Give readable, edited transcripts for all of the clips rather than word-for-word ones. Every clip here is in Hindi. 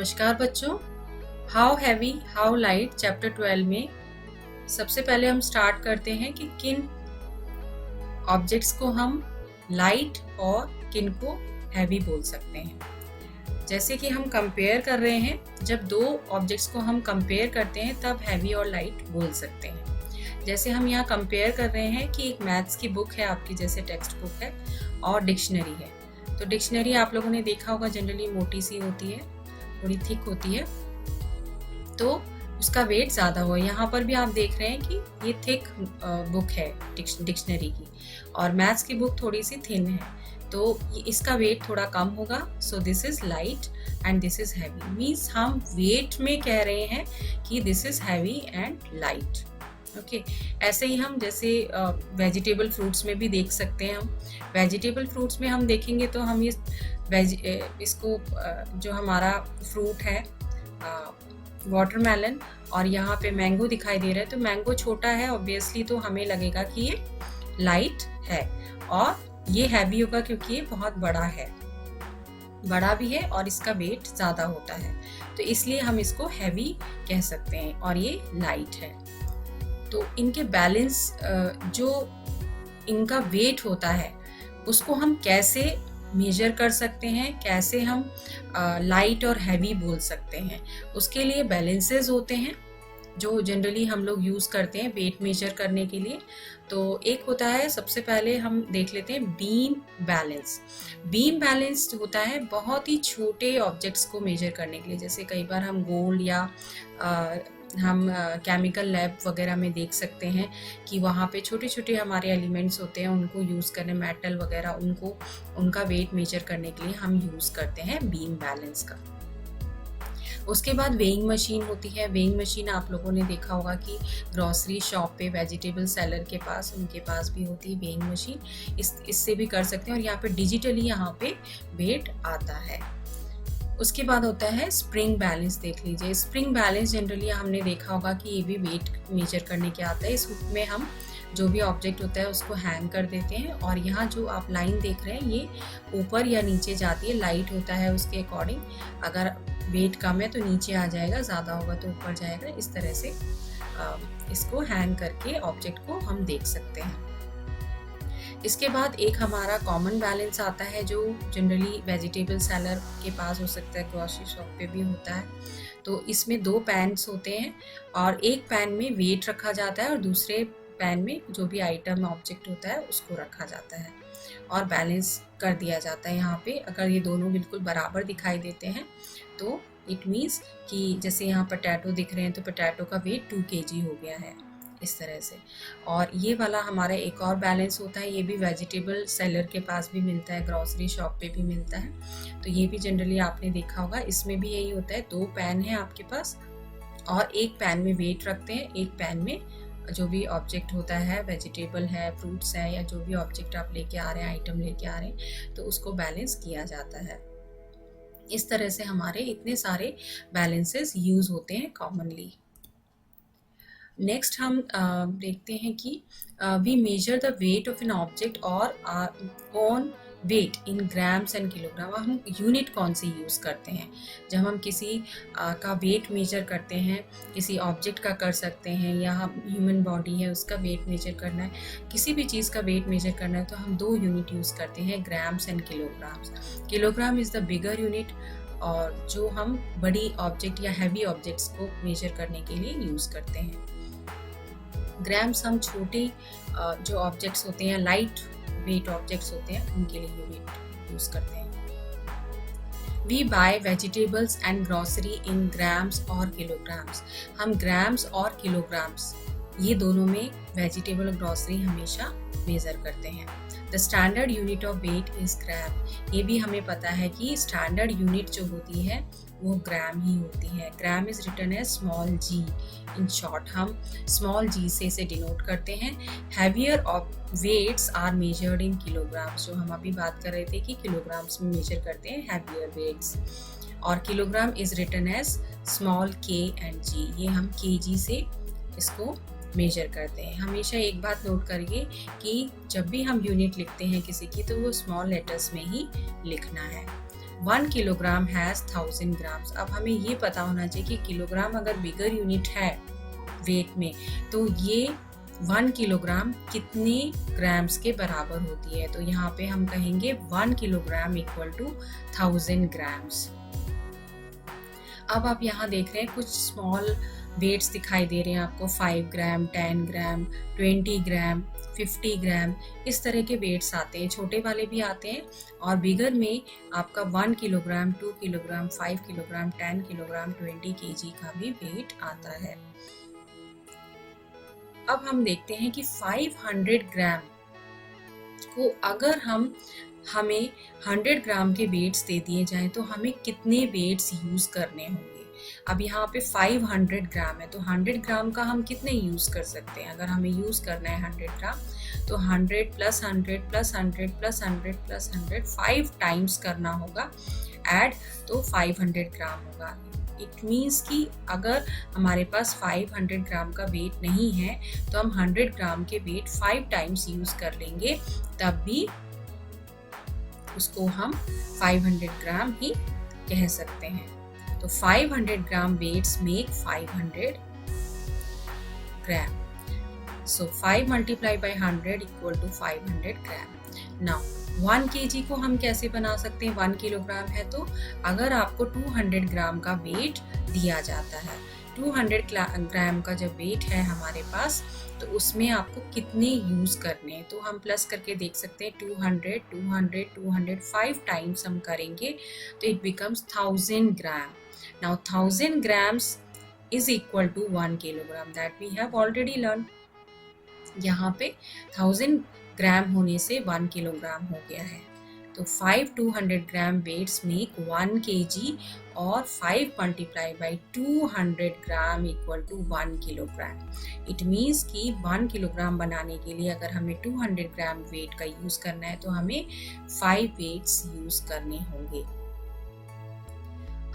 नमस्कार बच्चों, how heavy how light chapter 12 में सबसे पहले हम स्टार्ट करते हैं कि किन ऑब्जेक्ट्स को हम लाइट और किन को हैवी बोल सकते हैं। जैसे कि हम कंपेयर कर रहे हैं, जब दो ऑब्जेक्ट्स को हम कंपेयर करते हैं तब हैवी और लाइट बोल सकते हैं। जैसे हम यहाँ कंपेयर कर रहे हैं कि एक मैथ्स की बुक है आपकी, जैसे टेक्स्ट बुक है, और डिक्शनरी है। तो डिक्शनरी आप लोगों ने देखा होगा, जनरली मोटी सी होती है, थोड़ी थिक होती है, तो उसका वेट ज़्यादा हुआ। यहाँ पर भी आप देख रहे हैं कि ये थिक बुक है डिक्शनरी की, और मैथ्स की बुक थोड़ी सी थिन है, तो इसका वेट थोड़ा कम होगा। So this is light and this is heavy. Means हम वेट में कह रहे हैं कि this is heavy and light. Okay, ऐसे ही हम जैसे वेजिटेबल फ्रूट्स में भी देख सकते हैं। हम वेजिटेबल फ्रूट्स में हम देखेंगे तो हम इसको जो हमारा फ्रूट है वाटरमेलन, और यहाँ पे मैंगो दिखाई दे रहा है, तो मैंगो छोटा है ऑब्वियसली, तो हमें लगेगा कि ये लाइट है, और ये हैवी होगा क्योंकि ये बहुत बड़ा है, बड़ा भी है और इसका वेट ज़्यादा होता है, तो इसलिए हम इसको हैवी कह सकते हैं, और ये लाइट है। तो इनके बैलेंस, जो इनका वेट होता है उसको हम कैसे मेजर कर सकते हैं, कैसे हम लाइट और हैवी बोल सकते हैं, उसके लिए बैलेंसेस होते हैं जो जनरली हम लोग यूज़ करते हैं वेट मेजर करने के लिए। तो एक होता है, सबसे पहले हम देख लेते हैं बीम बैलेंस। बीम बैलेंस होता है बहुत ही छोटे ऑब्जेक्ट्स को मेजर करने के लिए। जैसे कई बार हम गोल्ड या हम केमिकल लैब वगैरह में देख सकते हैं कि वहाँ पे छोटे छोटे हमारे एलिमेंट्स होते हैं, उनको यूज़ करने, मेटल वगैरह, उनका वेट मेजर करने के लिए हम यूज़ करते हैं बीम बैलेंस का। उसके बाद वेइंग मशीन होती है। वेइंग मशीन आप लोगों ने देखा होगा कि ग्रॉसरी शॉप पे वेजिटेबल सेलर के पास, उनके पास भी होती है वेइंग मशीन। इससे भी कर सकते हैं, और यहाँ पे डिजिटली यहाँ पे वेट आता है। उसके बाद होता है स्प्रिंग बैलेंस। देख लीजिए, स्प्रिंग बैलेंस जनरली हमने देखा होगा कि ये भी वेट मेजर करने के आता है। इसमें हम जो भी ऑब्जेक्ट होता है उसको हैंग कर देते हैं, और यहाँ जो आप लाइन देख रहे हैं ये ऊपर या नीचे जाती है, लाइट होता है उसके अकॉर्डिंग। अगर वेट कम है तो नीचे आ जाएगा, ज़्यादा होगा तो ऊपर जाएगा। इस तरह से इसको हैंग करके ऑब्जेक्ट को हम देख सकते हैं। इसके बाद एक हमारा कॉमन बैलेंस आता है, जो जनरली वेजिटेबल सेलर के पास हो सकता है, ग्रोसरी शॉप पे भी होता है। तो इसमें दो पैन्स होते हैं, और एक पैन में वेट रखा जाता है और दूसरे पैन में जो भी आइटम ऑब्जेक्ट होता है उसको रखा जाता है, और बैलेंस कर दिया जाता है। यहाँ पे अगर ये दोनों बिल्कुल बराबर दिखाई देते हैं तो इट मीन्स कि जैसे यहाँ पोटैटो दिख रहे हैं तो पोटैटो का वेट 2 kg हो गया है, इस तरह से। और ये वाला हमारा एक और बैलेंस होता है, ये भी वेजिटेबल सेलर के पास भी मिलता है, ग्रॉसरी शॉप पे भी मिलता है। तो ये भी जनरली आपने देखा होगा, इसमें भी यही होता है, दो पैन है आपके पास, और एक पैन में वेट रखते हैं, एक पैन में जो भी ऑब्जेक्ट होता है, वेजिटेबल है, फ्रूट्स है, या जो भी ऑब्जेक्ट आप लेके आ रहे हैं, आइटम लेके आ रहे हैं, तो उसको बैलेंस किया जाता है। इस तरह से हमारे इतने सारे बैलेंसेस यूज़ होते हैं कॉमनली। नेक्स्ट हम देखते हैं कि we measure the weight of an object और on weight in grams and kilogram. हम यूनिट कौन सी यूज़ करते हैं जब हम किसी का वेट मेजर करते हैं, किसी ऑब्जेक्ट का कर सकते हैं, या हम ह्यूमन बॉडी है उसका वेट मेजर करना है, किसी भी चीज़ का वेट मेजर करना है, तो हम दो यूनिट यूज़ करते हैं, grams and kilograms. Kilogram is the bigger unit, और जो हम बड़ी ऑब्जेक्ट या हैवी ऑब्जेक्ट्स को मेजर करने के लिए यूज़ करते हैं। ग्राम्स हम छोटे जो ऑब्जेक्ट्स होते हैं, लाइट वेट ऑब्जेक्ट्स होते हैं, उनके लिए यूनिट यूज़ करते हैं। We buy vegetables and grocery in grams और किलोग्राम्स। हम ग्राम्स और किलोग्राम्स ये दोनों में वेजिटेबल और ग्रॉसरी हमेशा मेज़र करते हैं। The standard unit of weight is gram. ये भी हमें पता है कि स्टैंडर्ड यूनिट जो होती है वो ग्राम ही होती है। Gram is written as small G. In short हम स्मॉल जी से इसे डिनोट करते हैं। Heavier of weights are measured in kilograms. जो हम अभी बात कर रहे थे कि किलोग्राम्स में मेजर करते हैं हैवियर वेट्स, और kilogram is written as small K and G. ये हम kg से इसको मेजर करते हैं। हमेशा एक बात नोट करिए कि जब भी हम यूनिट लिखते हैं किसी की, तो वो स्मॉल लेटर्स में ही लिखना है। 1 किलोग्राम हैज़ 1000 ग्राम्स। अब हमें ये पता होना चाहिए कि किलोग्राम अगर बिगर यूनिट है वेट में, तो ये 1 किलोग्राम कितने ग्राम्स के बराबर होती है। तो यहाँ पे हम कहेंगे 1 किलोग्राम इक्वल टू 1000 ग्राम्स। अब आप यहाँ देख रहे हैं कुछ स्मॉल वेट्स दिखाई दे रहे हैं आपको, 5 ग्राम, 10 ग्राम, 20 ग्राम, 50 ग्राम, इस तरह के वेट्स आते हैं। छोटे वाले भी आते हैं और बिगर में आपका 1 kilogram, 2 kilogram, 5 kilogram, 10 kilogram, 20 KG का भी वेट आता है। अब हम देखते हैं कि 500 ग्राम को अगर हमें 100 ग्राम के वेट्स दे दिए जाएं तो हमें कितने वेट्स यूज़ करने होंगे। अब यहाँ पे 500 ग्राम है तो 100 ग्राम का हम कितने यूज़ कर सकते हैं। अगर हमें यूज़ करना है 100 ग्राम तो 100 plus 100 plus 100 plus 100 plus 100 5 times करना होगा ऐड, तो 500 ग्राम होगा। इट मीन्स कि अगर हमारे पास 500 ग्राम का वेट नहीं है तो हम 100 ग्राम के वेट 5 टाइम्स यूज़ कर लेंगे, तब भी उसको हम 500 ग्राम ही कह सकते हैं। तो 500 gram weights make 500 gram. So 5 multiplied by 100 equal to 500 gram. Now 1 kg को हम कैसे बना सकते हैं। 1 किलोग्राम है तो अगर आपको 200 ग्राम का वेट दिया जाता है, 200 ग्राम का जब वेट है हमारे पास, तो उसमें आपको कितने यूज़ करने हैं। तो हम प्लस करके देख सकते हैं 200, 200, 200 5 टाइम्स हम करेंगे तो it becomes 1000 gram. Now 1000 grams is equal to 1 kilogram, that we have already learn. यहाँ पे 1000 ग्राम होने से 1 किलोग्राम हो गया है। तो 5 200 ग्राम वेट्स मेक 1 kg और 5 multiply by 200 gram equal to 1 kilogram. It means कि 1 किलोग्राम बनाने के लिए अगर हमें 200 ग्राम वेट का यूज़ करना है तो हमें 5 वेट्स यूज़ करने होंगे।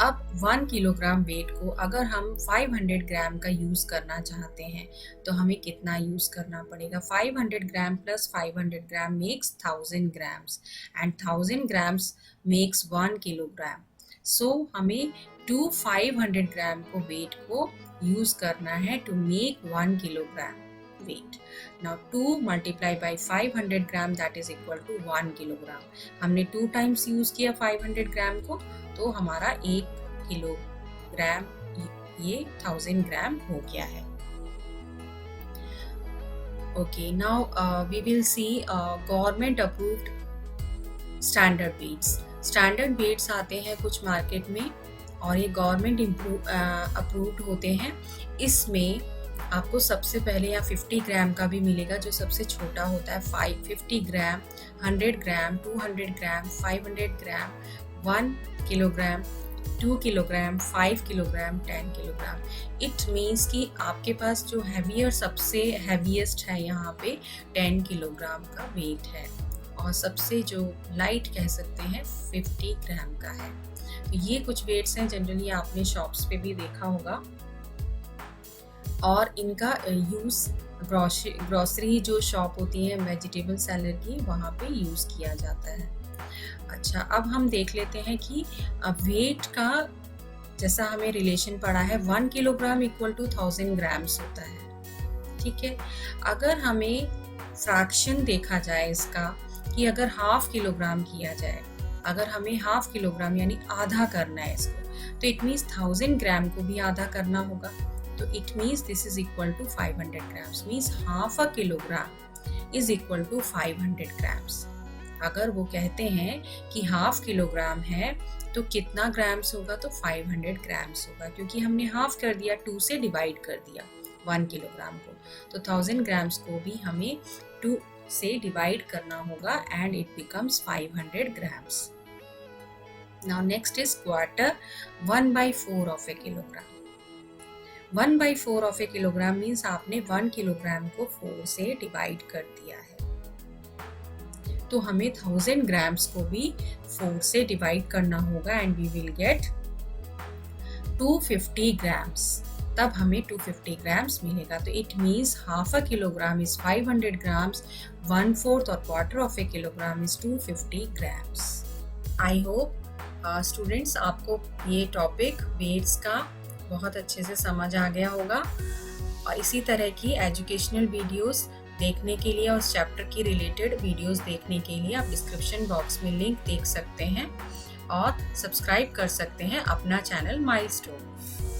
अब 1 किलोग्राम वेट को अगर हम 500 ग्राम का यूज़ करना चाहते हैं तो हमें कितना यूज़ करना पड़ेगा। 500 gram plus 500 gram makes 1000 grams and 1000 grams makes 1 kilogram. So हमें 500 ग्राम को वेट को यूज़ करना है to make 1 kilogram weight. Now 2 multiply by 500 gram that is equal to 1 kilogram. हमने 2 टाइम्स यूज़ किया 500 ग्राम को तो हमारा 1 किलोग्राम ये 1000 ग्राम हो गया है। Okay, now we will see government approved standard weights. Standard weights आते हैं कुछ मार्केट में और ये गवर्नमेंट अप्रूव्ड होते हैं। इसमें आपको सबसे पहले यहाँ 50 ग्राम का भी मिलेगा जो सबसे छोटा होता है। 50 ग्राम, 100 ग्राम, 200 ग्राम, 500 ग्राम, 1 kilogram, 2 kilogram, 5 kilogram, 10 kilogram. It means कि आपके पास जो हैवियर सबसे हैवीएस्ट है यहाँ पे 10 किलोग्राम का वेट है और सबसे जो लाइट कह सकते हैं 50 ग्राम का है। तो ये कुछ वेट्स हैं, जनरली आपने शॉप्स पे भी देखा होगा और इनका यूज़ ग्रॉसरी जो शॉप होती है वेजिटेबल सेलर की, वहाँ पे यूज़ किया जाता है। अच्छा, अब हम देख लेते हैं कि वेट का जैसा हमें रिलेशन पड़ा है 1 किलोग्राम इक्वल टू 1000 ग्राम्स होता है। ठीक है, अगर हमें फ्रैक्शन देखा जाए इसका कि अगर हाफ किलोग्राम किया जाए, अगर हमें हाफ किलोग्राम यानी आधा करना है इसको, तो इट मीन्स 1000 ग्राम को भी आधा करना होगा। तो it means this is equal to 500 grams, means half a kilogram is equal to 500 grams. अगर वो कहते हैं कि हाफ किलोग्राम है तो कितना ग्राम्स होगा, तो 500 ग्राम्स होगा, क्योंकि हमने हाफ कर दिया, 2 से डिवाइड कर दिया 1 किलोग्राम को। तो 1000 ग्राम्स को भी हमें 2 से डिवाइड करना होगा and it becomes 500 grams. Now next is quarter, 1/4 of a kilogram. 1/4 of a kilogram means आपने 1 किलोग्राम को 4 से डिवाइड कर दिया है, तो हमें 1000 ग्राम्स को भी 4 से डिवाइड करना होगा and we will get 250 grams. तब हमें 250 ग्राम्स मिलेगा। तो it means half a kilogram is 500 grams, 1/4 और quarter of a kilogram is 250 grams. I hope students आपको ये टॉपिक वेट्स का बहुत अच्छे से समझ आ गया होगा, और इसी तरह की एजुकेशनल वीडियोस देखने के लिए और उस चैप्टर की रिलेटेड वीडियोस देखने के लिए आप डिस्क्रिप्शन बॉक्स में लिंक देख सकते हैं और सब्सक्राइब कर सकते हैं अपना चैनल माइलस्टोन।